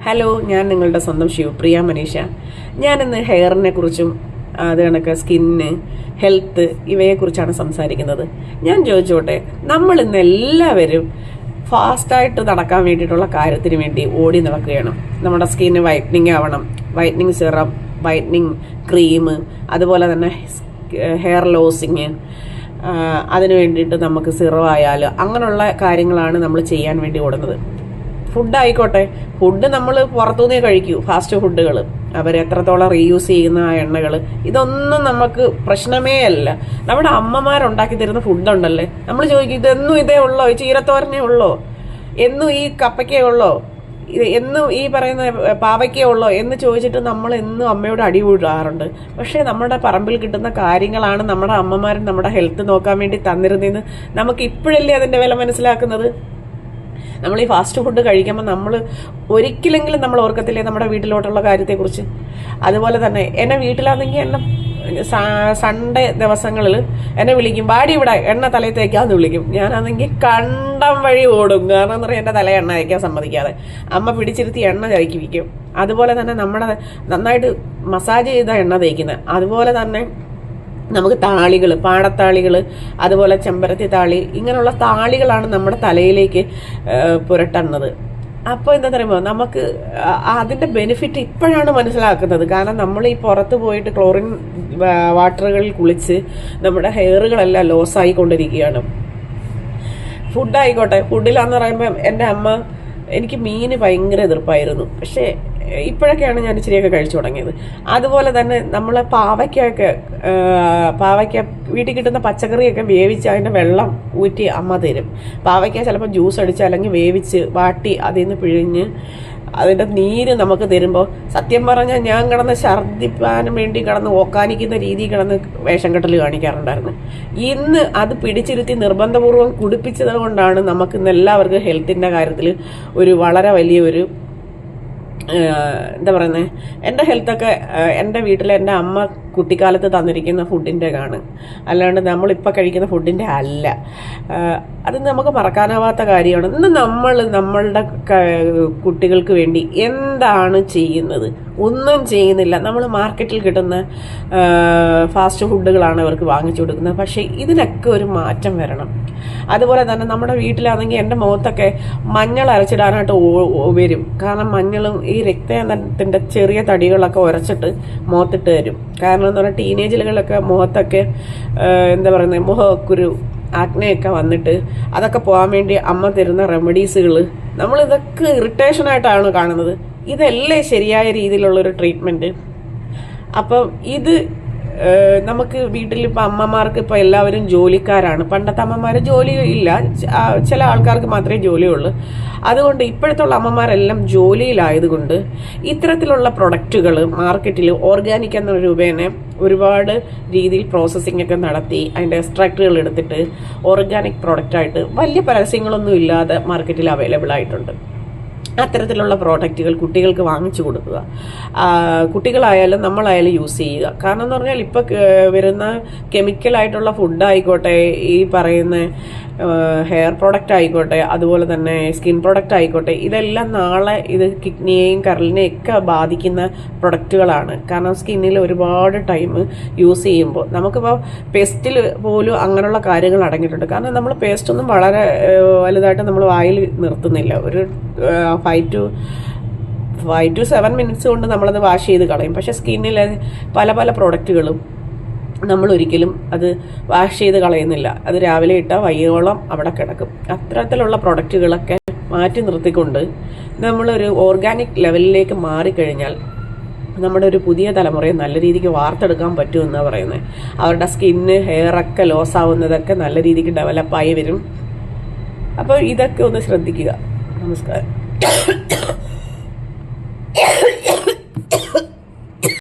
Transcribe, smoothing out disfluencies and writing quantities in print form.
Hello, ഞാൻ നിങ്ങളുടെ സ്വന്തം ശിവപ്രിയ മനീഷ. ഞാനിന്ന് ഹെയറിനെ കുറിച്ചും അത് കണക്ക് സ്കിന്ന്, ഹെൽത്ത് ഇവയെക്കുറിച്ചാണ് സംസാരിക്കുന്നത്. ഞാൻ ചോദിച്ചോട്ടെ, നമ്മൾ ഇന്ന് എല്ലാവരും ഫാസ്റ്റായിട്ട് നടക്കാൻ വേണ്ടിയിട്ടുള്ള കാര്യത്തിന് വേണ്ടി ഓടി നടക്കുകയാണ്. നമ്മുടെ സ്കിന്ന് വൈറ്റനിങ് ആവണം, വൈറ്റനിങ് സിറം, വൈറ്റനിങ് ക്രീം, അതുപോലെ തന്നെ ഹെയർ ലോസിങ്, അതിന് വേണ്ടിയിട്ട് നമുക്ക് സിറം ആയാലും അങ്ങനെയുള്ള കാര്യങ്ങളാണ് നമ്മൾ ചെയ്യാൻ വേണ്ടി ഓടുന്നത്. ഫുഡായിക്കോട്ടെ, ഫുഡ് നമ്മൾ പുറത്തുനിന്നേ കഴിക്കൂ. ഫാസ്റ്റ് ഫുഡുകൾ അവർ എത്രത്തോളം റീയൂസ് ചെയ്യുന്ന ആ എണ്ണകൾ, ഇതൊന്നും നമുക്ക് പ്രശ്നമേ അല്ല. നമ്മുടെ അമ്മമാരുണ്ടാക്കി തരുന്ന ഫുഡുണ്ടല്ലേ, നമ്മൾ ചോദിക്കും ഇതെന്നും ഇതേ ഉള്ളോ, ഈ ചീരത്തോരനേ ഉള്ളോ, എന്നും ഈ കപ്പയ്ക്കേ ഉള്ളോ, എന്നും ഈ പറയുന്ന പാവയ്ക്കേ ഉള്ളോ എന്ന് ചോദിച്ചിട്ട് നമ്മൾ എന്നും അമ്മയോട് അടി കൂടാറുണ്ട്. പക്ഷേ നമ്മുടെ പറമ്പിൽ കിട്ടുന്ന കാര്യങ്ങളാണ് നമ്മുടെ അമ്മമാരും നമ്മുടെ ഹെൽത്ത് നോക്കാൻ വേണ്ടി തന്നിരുന്നതെന്ന് നമുക്ക് ഇപ്പോഴല്ലേ അതിൻ്റെ വില മനസ്സിലാക്കുന്നത്. നമ്മൾ ഈ ഫാസ്റ്റ് ഫുഡ് കഴിക്കുമ്പോൾ നമ്മൾ ഒരിക്കലെങ്കിലും നമ്മൾ ഓർക്കത്തില്ലേ നമ്മുടെ വീട്ടിലോട്ടുള്ള കാര്യത്തെക്കുറിച്ച്. അതുപോലെ തന്നെ എന്നെ വീട്ടിലാണെങ്കിൽ എന്നെ സൺഡേ ദിവസങ്ങളിൽ എന്നെ വിളിക്കും, ബാടി ഇവിടെ എണ്ണ തലയിൽ തേക്കാന്ന് വിളിക്കും. ഞാനാണെങ്കിൽ കണ്ടം വഴി ഓടും. കാരണം എന്ന് പറയാൻ എൻ്റെ തല എണ്ണ തേക്കാൻ സമ്മതിക്കാതെ അമ്മ പിടിച്ചിരുത്തി എണ്ണ തേക്കി വയ്ക്കും. അതുപോലെ തന്നെ നമ്മുടെ നന്നായിട്ട് മസാജ് ചെയ്ത എണ്ണ തേക്കുന്നത്. അതുപോലെ തന്നെ നമുക്ക് താളികൾ, പാടത്താളികൾ, അതുപോലെ ചെമ്പരത്തി താളി, ഇങ്ങനെയുള്ള താളികളാണ് നമ്മുടെ തലയിലേക്ക് പുരട്ടുന്നത്. അപ്പോൾ എന്താ പറയുമ്പോൾ നമുക്ക് അതിൻ്റെ ബെനിഫിറ്റ് ഇപ്പോഴാണ് മനസ്സിലാക്കുന്നത്. കാരണം നമ്മൾ ഈ പുറത്ത് പോയിട്ട് ക്ലോറിൻ വാട്ടറുകളിൽ കുളിച്ച് നമ്മുടെ ഹെയറുകളെല്ലാം ലോസ് ആയിക്കൊണ്ടിരിക്കുകയാണ്. ഫുഡായിക്കോട്ടെ, ഫുഡിലാന്ന് പറയുമ്പോൾ എൻ്റെ അമ്മ, എനിക്ക് മീന് ഭയങ്കര എതിർപ്പായിരുന്നു. പക്ഷേ ഇപ്പോഴൊക്കെയാണ് ഞാൻ ഇച്ചിരിയൊക്കെ കഴിച്ചു തുടങ്ങിയത്. അതുപോലെ തന്നെ നമ്മൾ പാവയ്ക്ക വീട്ടിൽ കിട്ടുന്ന പച്ചക്കറിയൊക്കെ വേവിച്ച് അതിൻ്റെ വെള്ളം ഊറ്റി അമ്മ തരും. പാവയ്ക്ക ചിലപ്പോൾ ജ്യൂസ് അടിച്ച് അല്ലെങ്കിൽ വേവിച്ച് വാട്ടി അതിൽ നിന്ന് പിഴിഞ്ഞ് അതിൻ്റെ നീര് നമുക്ക് തരുമ്പോൾ സത്യം പറഞ്ഞാൽ ഞാൻ കിടന്ന് ഛർദ്ദിപ്പാനും വേണ്ടി കിടന്ന് ഓക്കാനിക്കുന്ന രീതി കിടന്ന് വേഷം കെട്ടൽ കാണിക്കാറുണ്ടായിരുന്നു. ഇന്ന് അത് പിടിച്ചിരുത്തി നിർബന്ധപൂർവ്വം കുടിപ്പിച്ചത് കൊണ്ടാണ് നമുക്ക് ഇന്ന് എല്ലാവർക്കും ഹെൽത്തിൻ്റെ കാര്യത്തിൽ ഒരു വളരെ വലിയൊരു എന്താ പറയുന്നത്, എൻ്റെ ഹെൽത്തൊക്കെ എൻ്റെ വീട്ടിൽ എൻ്റെ അമ്മ കുട്ടിക്കാലത്ത് തന്നിരിക്കുന്ന ഫുഡിൻ്റെ ആണ്, അല്ലാണ്ട് നമ്മളിപ്പോൾ കഴിക്കുന്ന ഫുഡിൻ്റെ അല്ല. അത് നമുക്ക് മറക്കാനാവാത്ത കാര്യമാണ്. ഇന്ന് നമ്മൾ നമ്മളുടെ കുട്ടികൾക്ക് വേണ്ടി എന്താണ് ചെയ്യുന്നത്? ഒന്നും ചെയ്യുന്നില്ല. നമ്മൾ മാർക്കറ്റിൽ കിട്ടുന്ന ഫാസ്റ്റ് ഫുഡുകളാണ് അവർക്ക് വാങ്ങിച്ചു കൊടുക്കുന്നത്. പക്ഷേ ഇതിനൊക്കെ ഒരു മാറ്റം വരണം. അതുപോലെ തന്നെ നമ്മുടെ വീട്ടിലാണെങ്കിൽ എൻ്റെ മുഖത്തൊക്കെ മഞ്ഞൾ അരച്ചിടാനായിട്ട് വരും. കാരണം മഞ്ഞളും ഈ രക്തത്തിൻ്റെ ചെറിയ തടികളൊക്കെ ഉരച്ചിട്ട് മുഖത്തിട്ട് തരും. കാരണം എന്ന് പറഞ്ഞാൽ ടീനേജിലുകളൊക്കെ മുഖത്തൊക്കെ എന്താ പറയുന്നത്, മുഖക്കുരു, ആക്നെയൊക്കെ വന്നിട്ട് അതൊക്കെ പോകാൻ വേണ്ടി അമ്മ തരുന്ന റെമഡീസുകൾ നമ്മളിതൊക്കെ ഇറിറ്റേഷനായിട്ടാണ് കാണുന്നത്. ഇതല്ലേ ശരിയായ രീതിയിലുള്ളൊരു ട്രീറ്റ്മെൻറ്റ്? അപ്പം ഇത് നമുക്ക് വീട്ടിലിപ്പോൾ അമ്മമാർക്ക് ഇപ്പോൾ എല്ലാവരും ജോലിക്കാരാണ്. പണ്ടത്തെ അമ്മമാർ ജോലി ഇല്ല, ചില ആൾക്കാർക്ക് മാത്രമേ ജോലിയുള്ളൂ. അതുകൊണ്ട് ഇപ്പോഴത്തുള്ള അമ്മമാരെല്ലാം ജോലിയിലായതുകൊണ്ട് ഇത്തരത്തിലുള്ള പ്രൊഡക്റ്റുകൾ മാർക്കറ്റിൽ ഓർഗാനിക് എന്ന രൂപേണ ഒരുപാട് രീതിയിൽ പ്രോസസ്സിംഗ് ഒക്കെ നടത്തി അതിൻ്റെ എക്സ്ട്രാക്റ്റുകൾ എടുത്തിട്ട് ഓർഗാനിക് പ്രൊഡക്റ്റായിട്ട് വലിയ പരസ്യങ്ങളൊന്നും ഇല്ലാതെ മാർക്കറ്റിൽ അവൈലബിൾ ആയിട്ടുണ്ട്. അത്തരത്തിലുള്ള പ്രോഡക്റ്റുകൾ കുട്ടികൾക്ക് വാങ്ങിച്ചു കൊടുക്കുക. കുട്ടികളായാലും നമ്മളായാലും യൂസ് ചെയ്യുക. കാരണം എന്ന് പറഞ്ഞാൽ ഇപ്പോൾ വരുന്ന കെമിക്കലായിട്ടുള്ള ഫുഡായിക്കോട്ടെ, ഈ പറയുന്ന ഹെയർ പ്രോഡക്റ്റ് ആയിക്കോട്ടെ, അതുപോലെ തന്നെ സ്കിൻ പ്രോഡക്റ്റ് ആയിക്കോട്ടെ, ഇതെല്ലാം നാളെ ഇത് കിഡ്നിയെയും കരളിനെയും ഒക്കെ ബാധിക്കുന്ന പ്രൊഡക്റ്റുകളാണ്. കാരണം സ്കിന്നിൽ ഒരുപാട് ടൈം യൂസ് ചെയ്യുമ്പോൾ നമുക്കിപ്പോൾ പേസ്റ്റിൽ പോലും അങ്ങനെയുള്ള കാര്യങ്ങൾ അടങ്ങിയിട്ടുണ്ട്. കാരണം നമ്മൾ പേസ്റ്റൊന്നും വളരെ വലുതായിട്ട് നമ്മൾ വായിൽ നിർത്തുന്നില്ല. ഒരു 5 to 7 മിനിറ്റ്സ് കൊണ്ട് നമ്മളത് വാഷ് ചെയ്ത് കളയും. പക്ഷേ സ്കിന്നിൽ പല പല പ്രോഡക്റ്റുകളും നമ്മൾ ഒരിക്കലും അത് വാഷ് ചെയ്ത് കളയുന്നില്ല. അത് രാവിലെ ഇട്ടാൽ വൈകോളം അവിടെ കിടക്കും. അത്തരത്തിലുള്ള പ്രൊഡക്റ്റുകളൊക്കെ മാറ്റി നിർത്തിക്കൊണ്ട് നമ്മളൊരു ഓർഗാനിക് ലെവലിലേക്ക് മാറിക്കഴിഞ്ഞാൽ നമ്മുടെ ഒരു പുതിയ തലമുറയെ നല്ല രീതിക്ക് വാർത്തെടുക്കാൻ പറ്റുമെന്നാണ് പറയുന്നത്. അവരുടെ സ്കിന്ന്, ഹെയറൊക്കെ ലോസ് ആവുന്നതൊക്കെ നല്ല രീതിക്ക് ഡെവലപ്പായി വരും. അപ്പോൾ ഇതൊക്കെ ഒന്ന് ശ്രദ്ധിക്കുക. നമസ്കാരം.